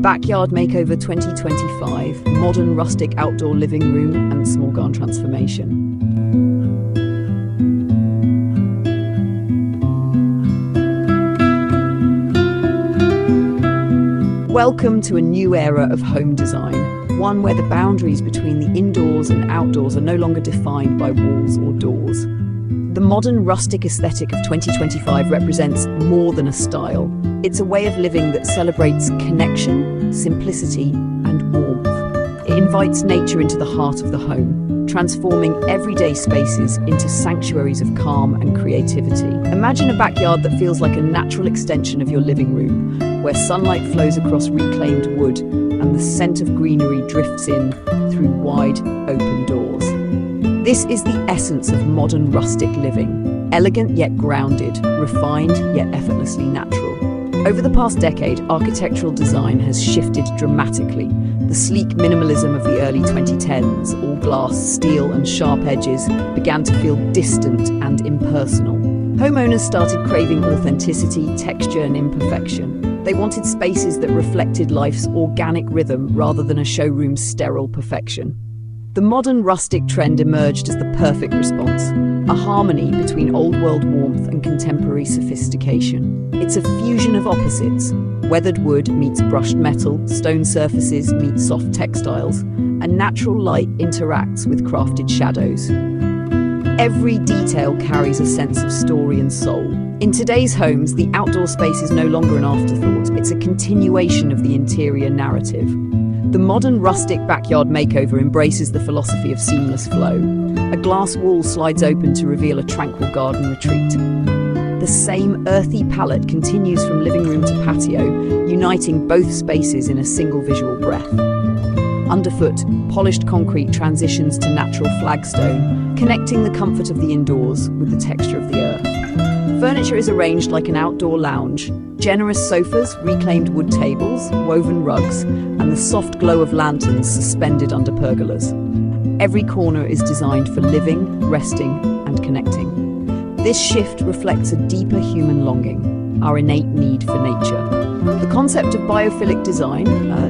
Backyard Makeover 2025, Modern Rustic Outdoor Living Room and Small Garden Transformation. Welcome to a new era of home design, one where the boundaries between the indoors and outdoors are no longer defined by walls or doors. The modern rustic aesthetic of 2025 represents more than a style. It's a way of living that celebrates connection, simplicity, and warmth. It invites nature into the heart of the home, transforming everyday spaces into sanctuaries of calm and creativity. Imagine a backyard that feels like a natural extension of your living room, where sunlight flows across reclaimed wood and the scent of greenery drifts in through wide, open doors. This is the essence of modern rustic living, elegant yet grounded, refined yet effortlessly natural. Over the past decade, architectural design has shifted dramatically. The sleek minimalism of the early 2010s, all glass, steel, and sharp edges, began to feel distant and impersonal. Homeowners started craving authenticity, texture, and imperfection. They wanted spaces that reflected life's organic rhythm rather than a showroom's sterile perfection. The modern rustic trend emerged as the perfect response, a harmony between old-world warmth and contemporary sophistication. It's a fusion of opposites. Weathered wood meets brushed metal, stone surfaces meet soft textiles, and natural light interacts with crafted shadows. Every detail carries a sense of story and soul. In today's homes, the outdoor space is no longer an afterthought. It's a continuation of the interior narrative. The modern rustic backyard makeover embraces the philosophy of seamless flow. A glass wall slides open to reveal a tranquil garden retreat. The same earthy palette continues from living room to patio, uniting both spaces in a single visual breath. Underfoot, polished concrete transitions to natural flagstone, connecting the comfort of the indoors with the texture of the earth. Furniture is arranged like an outdoor lounge. Generous sofas, reclaimed wood tables, woven rugs, and the soft glow of lanterns suspended under pergolas. Every corner is designed for living, resting, and connecting. This shift reflects a deeper human longing, our innate need for nature. The concept of biophilic design,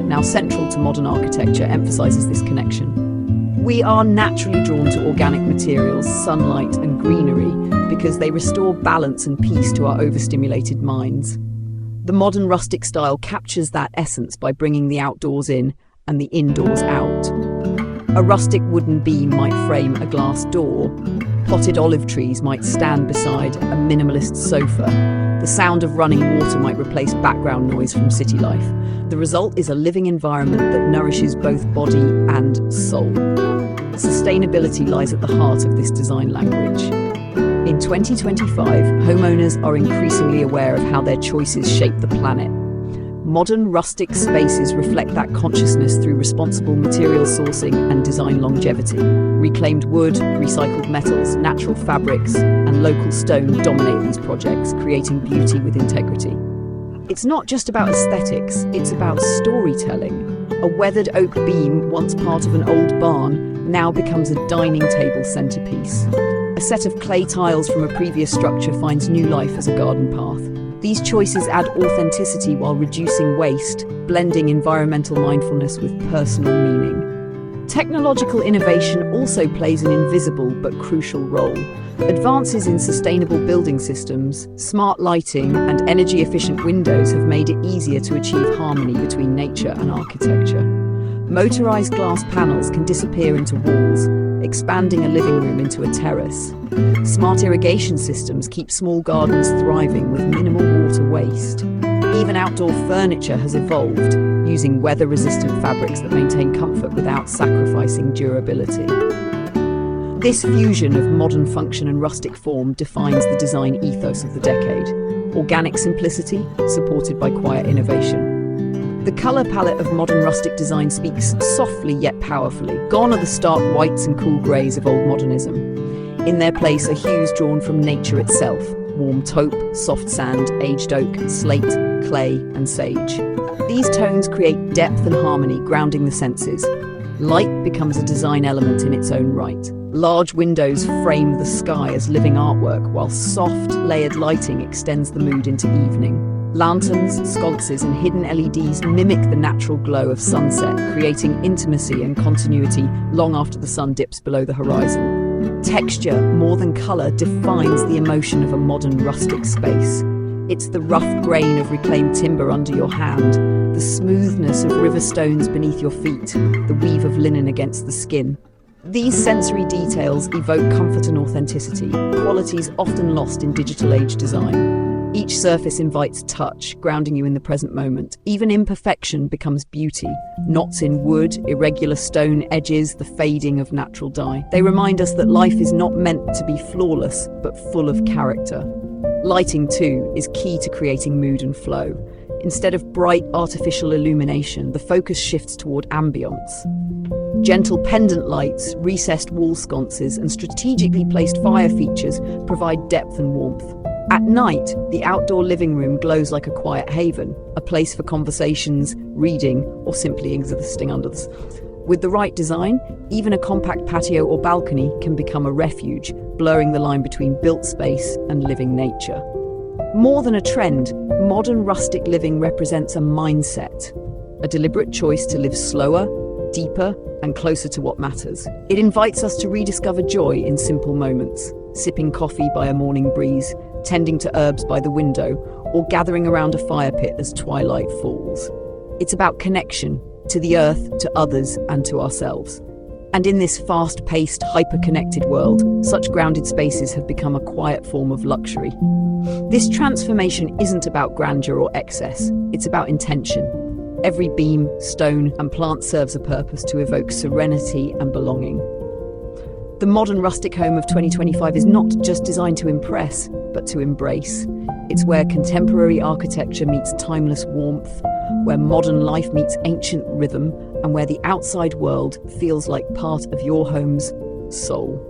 now central to modern architecture, emphasizes this connection. We are naturally drawn to organic materials, sunlight, and greenery because they restore balance and peace to our overstimulated minds. The modern rustic style captures that essence by bringing the outdoors in and the indoors out. A rustic wooden beam might frame a glass door. Potted olive trees might stand beside a minimalist sofa. The sound of running water might replace background noise from city life. The result is a living environment that nourishes both body and soul. Sustainability lies at the heart of this design language. In 2025, homeowners are increasingly aware of how their choices shape the planet. Modern rustic spaces reflect that consciousness through responsible material sourcing and design longevity. Reclaimed wood, recycled metals, natural fabrics, and local stone dominate these projects, creating beauty with integrity. It's not just about aesthetics, it's about storytelling. A weathered oak beam, once part of an old barn, now becomes a dining table centerpiece. A set of clay tiles from a previous structure finds new life as a garden path. These choices add authenticity while reducing waste, blending environmental mindfulness with personal meaning. Technological innovation also plays an invisible but crucial role. Advances in sustainable building systems, smart lighting, and energy-efficient windows have made it easier to achieve harmony between nature and architecture. Motorized glass panels can disappear into walls, expanding a living room into a terrace. Smart irrigation systems keep small gardens thriving with minimal water waste. Even outdoor furniture has evolved, using weather-resistant fabrics that maintain comfort without sacrificing durability. This fusion of modern function and rustic form defines the design ethos of the decade. Organic simplicity, supported by quiet innovation. The colour palette of modern rustic design speaks softly yet powerfully. Gone are the stark whites and cool greys of old modernism. In their place are hues drawn from nature itself: warm taupe, soft sand, aged oak, slate, clay, and sage. These tones create depth and harmony, grounding the senses. Light becomes a design element in its own right. Large windows frame the sky as living artwork, while soft, layered lighting extends the mood into evening. Lanterns, sconces, and hidden LEDs mimic the natural glow of sunset, creating intimacy and continuity long after the sun dips below the horizon. Texture, more than color, defines the emotion of a modern rustic space. It's the rough grain of reclaimed timber under your hand, the smoothness of river stones beneath your feet, the weave of linen against the skin. These sensory details evoke comfort and authenticity, qualities often lost in digital age design. Each surface invites touch, grounding you in the present moment. Even imperfection becomes beauty. Knots in wood, irregular stone edges, the fading of natural dye. They remind us that life is not meant to be flawless, but full of character. Lighting, too, is key to creating mood and flow. Instead of bright artificial illumination, the focus shifts toward ambience. Gentle pendant lights, recessed wall sconces, and strategically placed fire features provide depth and warmth. At night, the outdoor living room glows like a quiet haven, a place for conversations, reading, or simply existing under the sun. With the right design, even a compact patio or balcony can become a refuge, blurring the line between built space and living nature. More than a trend, modern rustic living represents a mindset, a deliberate choice to live slower, deeper, and closer to what matters. It invites us to rediscover joy in simple moments, sipping coffee by a morning breeze, tending to herbs by the window, or gathering around a fire pit as twilight falls. It's about connection, to the earth, to others, and to ourselves. And in this fast-paced, hyper-connected world, such grounded spaces have become a quiet form of luxury. This transformation isn't about grandeur or excess, it's about intention. Every beam, stone, and plant serves a purpose to evoke serenity and belonging. The modern rustic home of 2025 is not just designed to impress, but to embrace. It's where contemporary architecture meets timeless warmth, where modern life meets ancient rhythm, and where the outside world feels like part of your home's soul.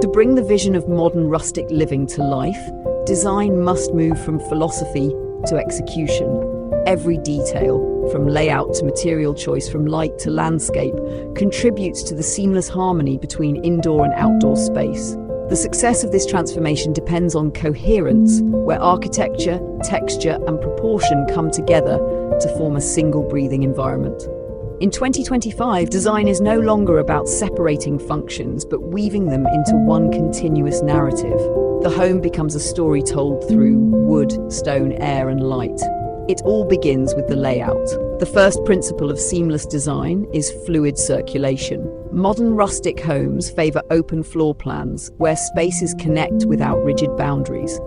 To bring the vision of modern rustic living to life, design must move from philosophy to execution. Every detail, from layout to material choice, from light to landscape, contributes to the seamless harmony between indoor and outdoor space. The success of this transformation depends on coherence, where architecture, texture, and proportion come together to form a single breathing environment. In 2025, design is no longer about separating functions, but weaving them into one continuous narrative. The home becomes a story told through wood, stone, air, and light. It all begins with the layout. The first principle of seamless design is fluid circulation. Modern rustic homes favor open floor plans, where spaces connect without rigid boundaries.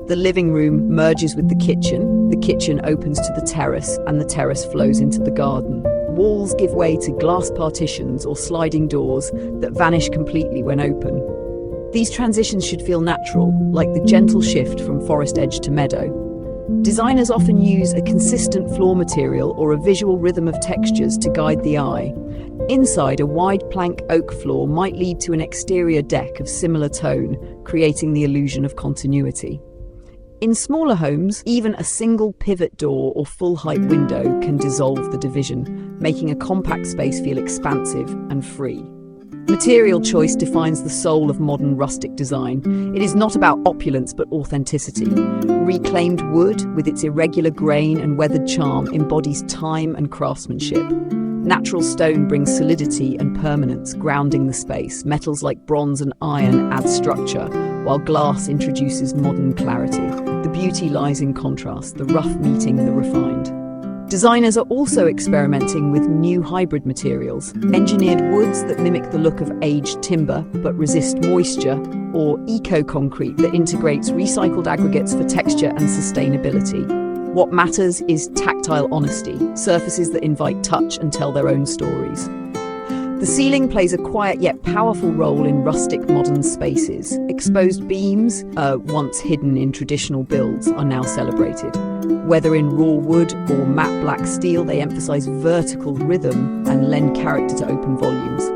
The living room merges with the kitchen opens to the terrace, and the terrace flows into the garden. Walls give way to glass partitions or sliding doors that vanish completely when open. These transitions should feel natural, like the gentle shift from forest edge to meadow. Designers often use a consistent floor material or a visual rhythm of textures to guide the eye. Inside, a wide plank oak floor might lead to an exterior deck of similar tone, creating the illusion of continuity. In smaller homes, even a single pivot door or full-height window can dissolve the division, making a compact space feel expansive and free. Material choice defines the soul of modern rustic design. It is not about opulence but authenticity. Reclaimed wood, with its irregular grain and weathered charm, embodies time and craftsmanship. Natural stone brings solidity and permanence, grounding the space. Metals like bronze and iron add structure, while glass introduces modern clarity. The beauty lies in contrast, the rough meeting the refined. Designers are also experimenting with new hybrid materials, engineered woods that mimic the look of aged timber but resist moisture, or eco-concrete that integrates recycled aggregates for texture and sustainability. What matters is tactile honesty, surfaces that invite touch and tell their own stories. The ceiling plays a quiet yet powerful role in rustic modern spaces. Exposed beams, once hidden in traditional builds, are now celebrated. Whether in raw wood or matte black steel, they emphasize vertical rhythm and lend character to open volumes.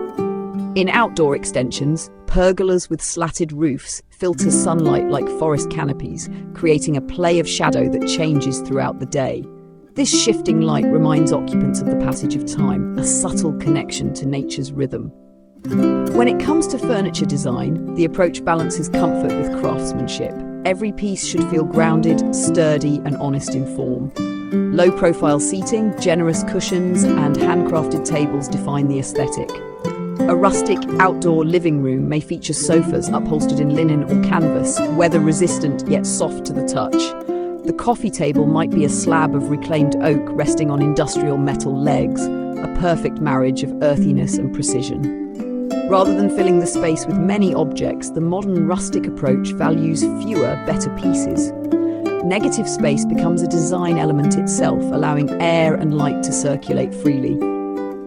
In outdoor extensions, pergolas with slatted roofs filter sunlight like forest canopies, creating a play of shadow that changes throughout the day. This shifting light reminds occupants of the passage of time, a subtle connection to nature's rhythm. When it comes to furniture design, the approach balances comfort with craftsmanship. Every piece should feel grounded, sturdy, and honest in form. Low-profile seating, generous cushions, and handcrafted tables define the aesthetic. A rustic outdoor living room may feature sofas upholstered in linen or canvas, weather-resistant yet soft to the touch. The coffee table might be a slab of reclaimed oak resting on industrial metal legs, a perfect marriage of earthiness and precision. Rather than filling the space with many objects, the modern rustic approach values fewer, better pieces. Negative space becomes a design element itself, allowing air and light to circulate freely.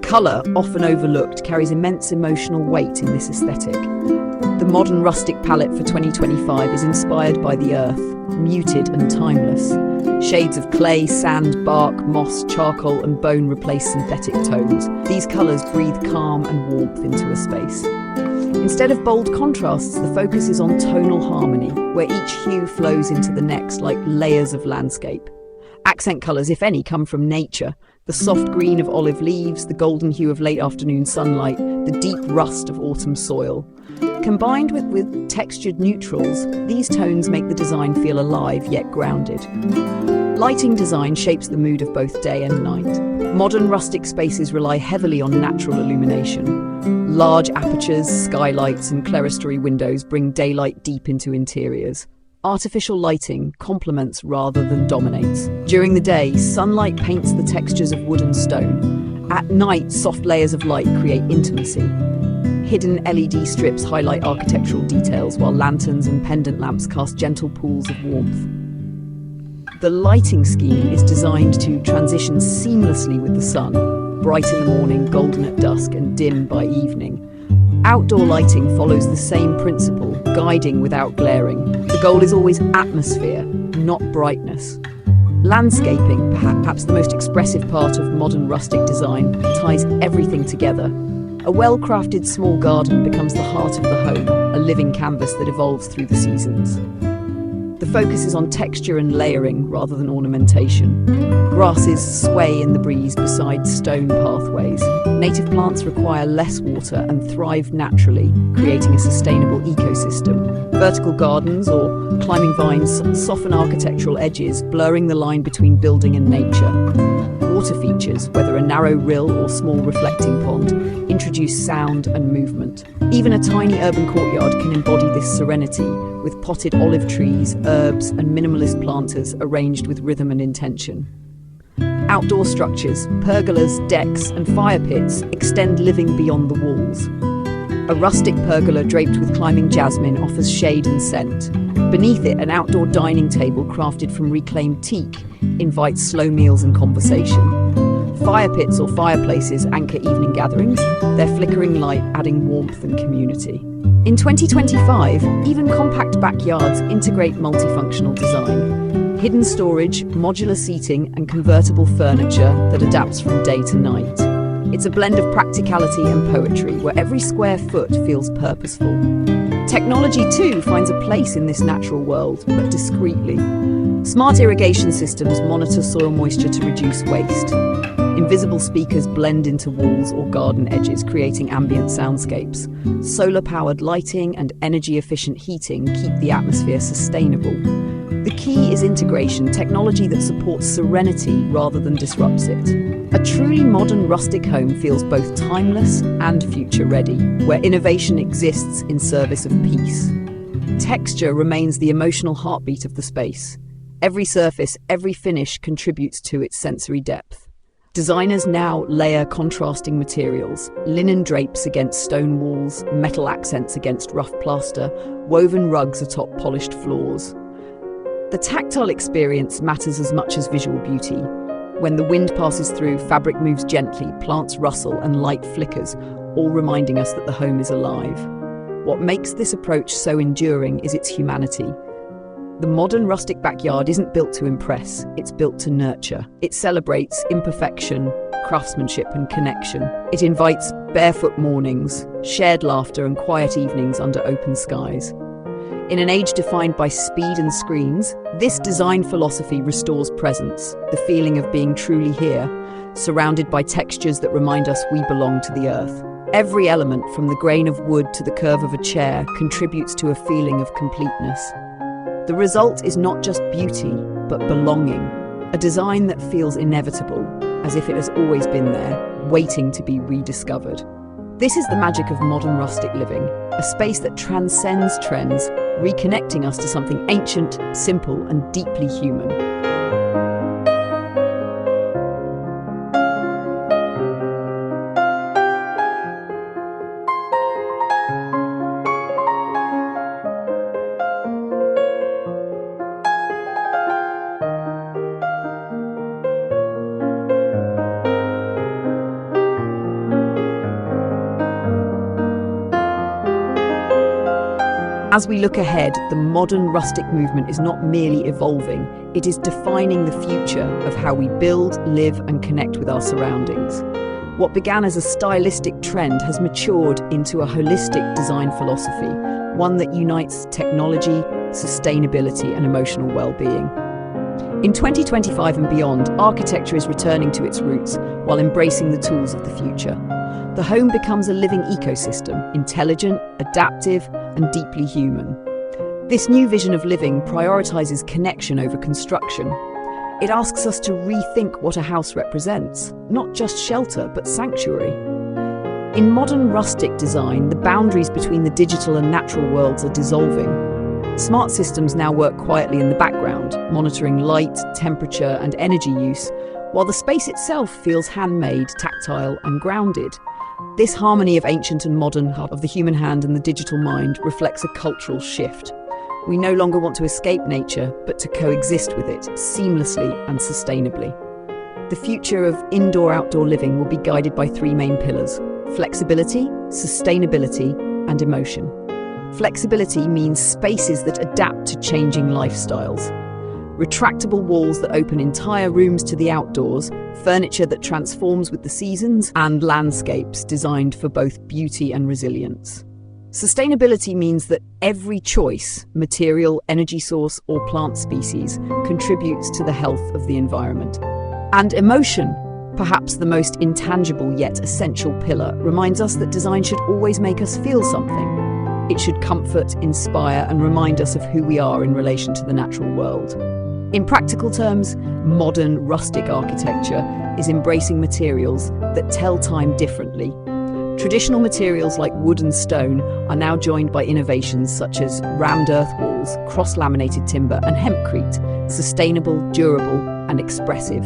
Colour, often overlooked, carries immense emotional weight in this aesthetic. The modern rustic palette for 2025 is inspired by the earth, muted and timeless. Shades of clay, sand, bark, moss, charcoal and bone replace synthetic tones. These colours breathe calm and warmth into a space. Instead of bold contrasts, the focus is on tonal harmony, where each hue flows into the next like layers of landscape. Accent colours, if any, come from nature. The soft green of olive leaves, the golden hue of late afternoon sunlight, the deep rust of autumn soil. Combined with textured neutrals, these tones make the design feel alive yet grounded. Lighting design shapes the mood of both day and night. Modern rustic spaces rely heavily on natural illumination. Large apertures, skylights, and clerestory windows bring daylight deep into interiors. Artificial lighting complements rather than dominates. During the day, sunlight paints the textures of wood and stone. At night, soft layers of light create intimacy. Hidden LED strips highlight architectural details, while lanterns and pendant lamps cast gentle pools of warmth. The lighting scheme is designed to transition seamlessly with the sun, bright in the morning, golden at dusk, and dim by evening. Outdoor lighting follows the same principle, guiding without glaring. The goal is always atmosphere, not brightness. Landscaping, perhaps the most expressive part of modern rustic design, ties everything together. A well-crafted small garden becomes the heart of the home, a living canvas that evolves through the seasons. The focus is on texture and layering rather than ornamentation. Grasses sway in the breeze beside stone pathways. Native plants require less water and thrive naturally, creating a sustainable ecosystem. Vertical gardens or climbing vines soften architectural edges, blurring the line between building and nature. Water features, whether a narrow rill or small reflecting pond, introduce sound and movement. Even a tiny urban courtyard can embody this serenity, with potted olive trees, herbs, and minimalist planters arranged with rhythm and intention. Outdoor structures, pergolas, decks, and fire pits extend living beyond the walls. A rustic pergola draped with climbing jasmine offers shade and scent. Beneath it, an outdoor dining table crafted from reclaimed teak invites slow meals and conversation. Fire pits or fireplaces anchor evening gatherings, their flickering light adding warmth and community. In 2025, even compact backyards integrate multifunctional design. Hidden storage, modular seating, and convertible furniture that adapts from day to night. It's a blend of practicality and poetry, where every square foot feels purposeful. Technology, too, finds a place in this natural world, but discreetly. Smart irrigation systems monitor soil moisture to reduce waste. Invisible speakers blend into walls or garden edges, creating ambient soundscapes. Solar-powered lighting and energy-efficient heating keep the atmosphere sustainable. The key is integration, technology that supports serenity rather than disrupts it. A truly modern rustic home feels both timeless and future-ready, where innovation exists in service of peace. Texture remains the emotional heartbeat of the space. Every surface, every finish contributes to its sensory depth. Designers now layer contrasting materials, linen drapes against stone walls, metal accents against rough plaster, woven rugs atop polished floors. The tactile experience matters as much as visual beauty. When the wind passes through, fabric moves gently, plants rustle, and light flickers, all reminding us that the home is alive. What makes this approach so enduring is its humanity. The modern rustic backyard isn't built to impress, it's built to nurture. It celebrates imperfection, craftsmanship, and connection. It invites barefoot mornings, shared laughter, and quiet evenings under open skies. In an age defined by speed and screens, this design philosophy restores presence, the feeling of being truly here, surrounded by textures that remind us we belong to the earth. Every element, from the grain of wood to the curve of a chair, contributes to a feeling of completeness. The result is not just beauty, but belonging, a design that feels inevitable, as if it has always been there, waiting to be rediscovered. This is the magic of modern rustic living, a space that transcends trends, reconnecting us to something ancient, simple, and deeply human. As we look ahead, the modern rustic movement is not merely evolving, it is defining the future of how we build, live, and connect with our surroundings. What began as a stylistic trend has matured into a holistic design philosophy, one that unites technology, sustainability, and emotional well-being. In 2025 and beyond, architecture is returning to its roots while embracing the tools of the future. The home becomes a living ecosystem, intelligent, adaptive, and deeply human. This new vision of living prioritizes connection over construction. It asks us to rethink what a house represents, not just shelter, but sanctuary. In modern rustic design, the boundaries between the digital and natural worlds are dissolving. Smart systems now work quietly in the background, monitoring light, temperature, and energy use, while the space itself feels handmade, tactile, and grounded. This harmony of ancient and modern, of the human hand and the digital mind, reflects a cultural shift. We no longer want to escape nature, but to coexist with it, seamlessly and sustainably. The future of indoor-outdoor living will be guided by three main pillars: flexibility, sustainability, and emotion. Flexibility means spaces that adapt to changing lifestyles. Retractable walls that open entire rooms to the outdoors, furniture that transforms with the seasons, and landscapes designed for both beauty and resilience. Sustainability means that every choice, material, energy source, or plant species, contributes to the health of the environment. And emotion, perhaps the most intangible yet essential pillar, reminds us that design should always make us feel something. It should comfort, inspire, and remind us of who we are in relation to the natural world. In practical terms, modern rustic architecture is embracing materials that tell time differently. Traditional materials like wood and stone are now joined by innovations such as rammed earth walls, cross-laminated timber, and hempcrete, sustainable, durable, and expressive.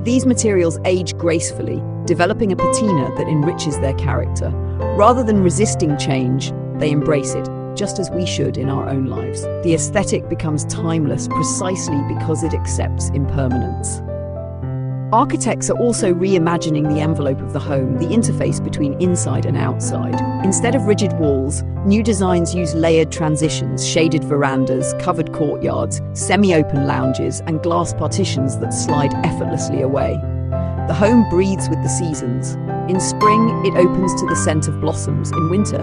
These materials age gracefully, developing a patina that enriches their character. Rather than resisting change, they embrace it, just as we should in our own lives. The aesthetic becomes timeless precisely because it accepts impermanence. Architects are also reimagining the envelope of the home, the interface between inside and outside. Instead of rigid walls, new designs use layered transitions, shaded verandas, covered courtyards, semi-open lounges, and glass partitions that slide effortlessly away. The home breathes with the seasons. In spring, it opens to the scent of blossoms. In winter,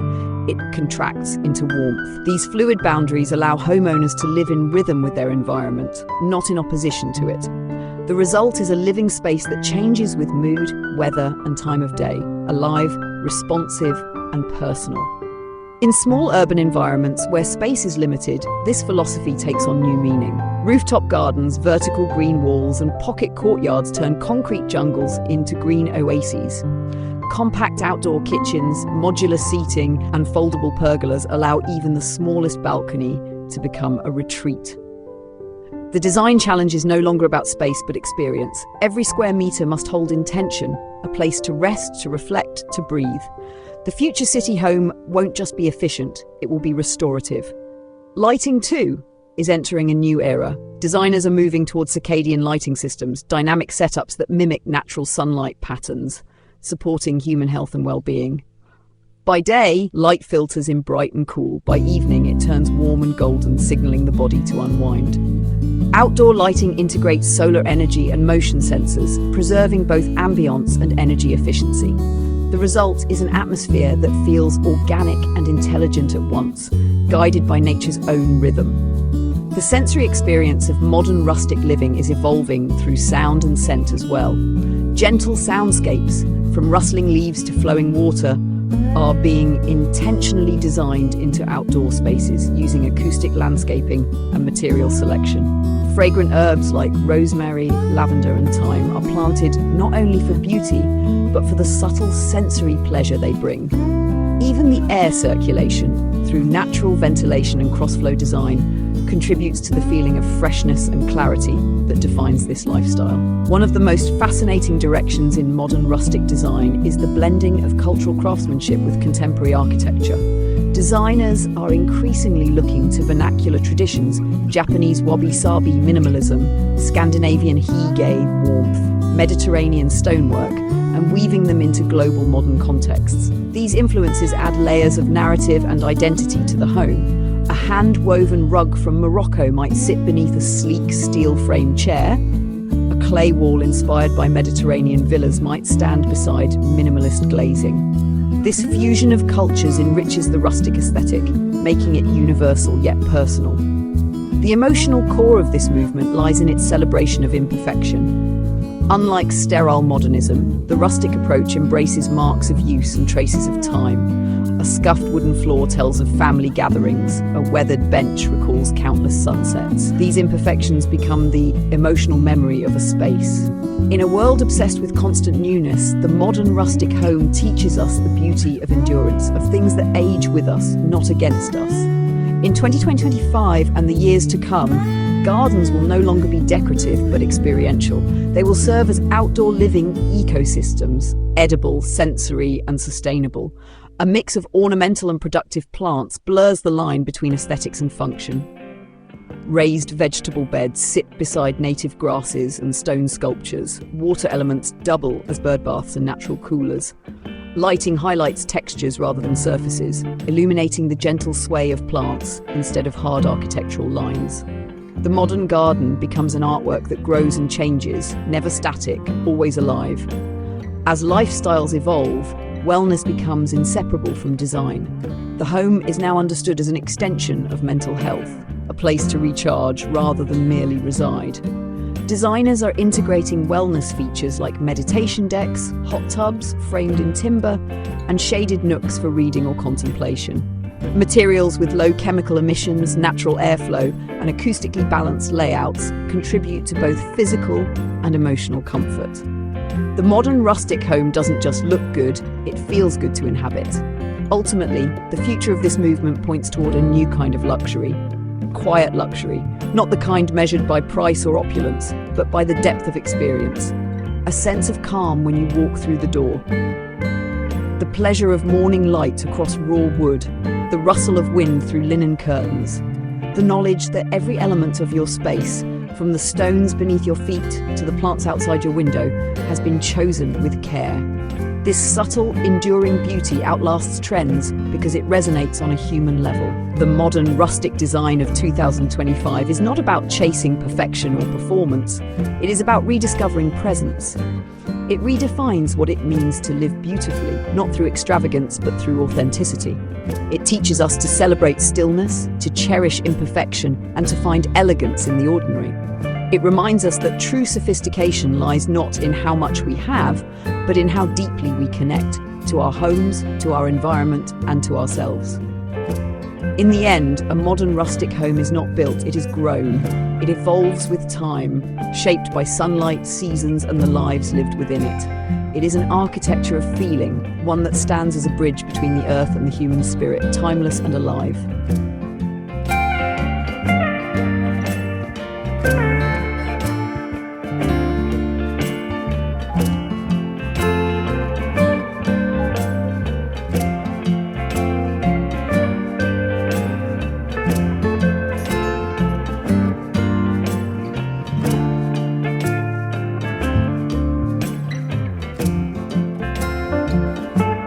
it contracts into warmth. These fluid boundaries allow homeowners to live in rhythm with their environment, not in opposition to it. The result is a living space that changes with mood, weather, and time of day, alive, responsive, and personal. In small urban environments where space is limited, this philosophy takes on new meaning. Rooftop gardens, vertical green walls, and pocket courtyards turn concrete jungles into green oases. Compact outdoor kitchens, modular seating, and foldable pergolas allow even the smallest balcony to become a retreat. The design challenge is no longer about space but experience. Every square meter must hold intention, a place to rest, to reflect, to breathe. The future city home won't just be efficient, it will be restorative. Lighting, too, is entering a new era. Designers are moving towards circadian lighting systems, dynamic setups that mimic natural sunlight patterns, supporting human health and well-being. By day, light filters in bright and cool. By evening, it turns warm and golden, signaling the body to unwind. Outdoor lighting integrates solar energy and motion sensors, preserving both ambience and energy efficiency. The result is an atmosphere that feels organic and intelligent at once, guided by nature's own rhythm. The sensory experience of modern rustic living is evolving through sound and scent as well. Gentle soundscapes, from rustling leaves to flowing water, are being intentionally designed into outdoor spaces using acoustic landscaping and material selection. Fragrant herbs like rosemary, lavender and thyme are planted not only for beauty, but for the subtle sensory pleasure they bring. Even the air circulation, through natural ventilation and cross-flow design, contributes to the feeling of freshness and clarity that defines this lifestyle. One of the most fascinating directions in modern rustic design is the blending of cultural craftsmanship with contemporary architecture. Designers are increasingly looking to vernacular traditions, Japanese wabi-sabi minimalism, Scandinavian hygge warmth, Mediterranean stonework, and weaving them into global modern contexts. These influences add layers of narrative and identity to the home. A hand-woven rug from Morocco might sit beneath a sleek steel-framed chair. A clay wall inspired by Mediterranean villas might stand beside minimalist glazing. This fusion of cultures enriches the rustic aesthetic, making it universal yet personal. The emotional core of this movement lies in its celebration of imperfection. Unlike sterile modernism, the rustic approach embraces marks of use and traces of time. A scuffed wooden floor tells of family gatherings. A weathered bench recalls countless sunsets. These imperfections become the emotional memory of a space. In a world obsessed with constant newness, the modern rustic home teaches us the beauty of endurance, of things that age with us, not against us. In 2025 and the years to come, gardens will no longer be decorative but experiential. They will serve as outdoor living ecosystems, edible, sensory, and sustainable. A mix of ornamental and productive plants blurs the line between aesthetics and function. Raised vegetable beds sit beside native grasses and stone sculptures. Water elements double as bird baths and natural coolers. Lighting highlights textures rather than surfaces, illuminating the gentle sway of plants instead of hard architectural lines. The modern garden becomes an artwork that grows and changes, never static, always alive. As lifestyles evolve, wellness becomes inseparable from design. The home is now understood as an extension of mental health, a place to recharge rather than merely reside. Designers are integrating wellness features like meditation decks, hot tubs framed in timber, and shaded nooks for reading or contemplation. Materials with low chemical emissions, natural airflow, and acoustically balanced layouts contribute to both physical and emotional comfort. The modern rustic home doesn't just look good, it feels good to inhabit. Ultimately, the future of this movement points toward a new kind of luxury. Quiet luxury, not the kind measured by price or opulence, but by the depth of experience. A sense of calm when you walk through the door. The pleasure of morning light across raw wood, the rustle of wind through linen curtains. The knowledge that every element of your space, from the stones beneath your feet to the plants outside your window, has been chosen with care. This subtle, enduring beauty outlasts trends because it resonates on a human level. The modern rustic design of 2025 is not about chasing perfection or performance. It is about rediscovering presence. It redefines what it means to live beautifully, not through extravagance, but through authenticity. It teaches us to celebrate stillness, to cherish imperfection, and to find elegance in the ordinary. It reminds us that true sophistication lies not in how much we have, but in how deeply we connect to our homes, to our environment, and to ourselves. In the end, a modern rustic home is not built, it is grown. It evolves with time, shaped by sunlight, seasons, and the lives lived within it. It is an architecture of feeling, one that stands as a bridge between the earth and the human spirit, timeless and alive.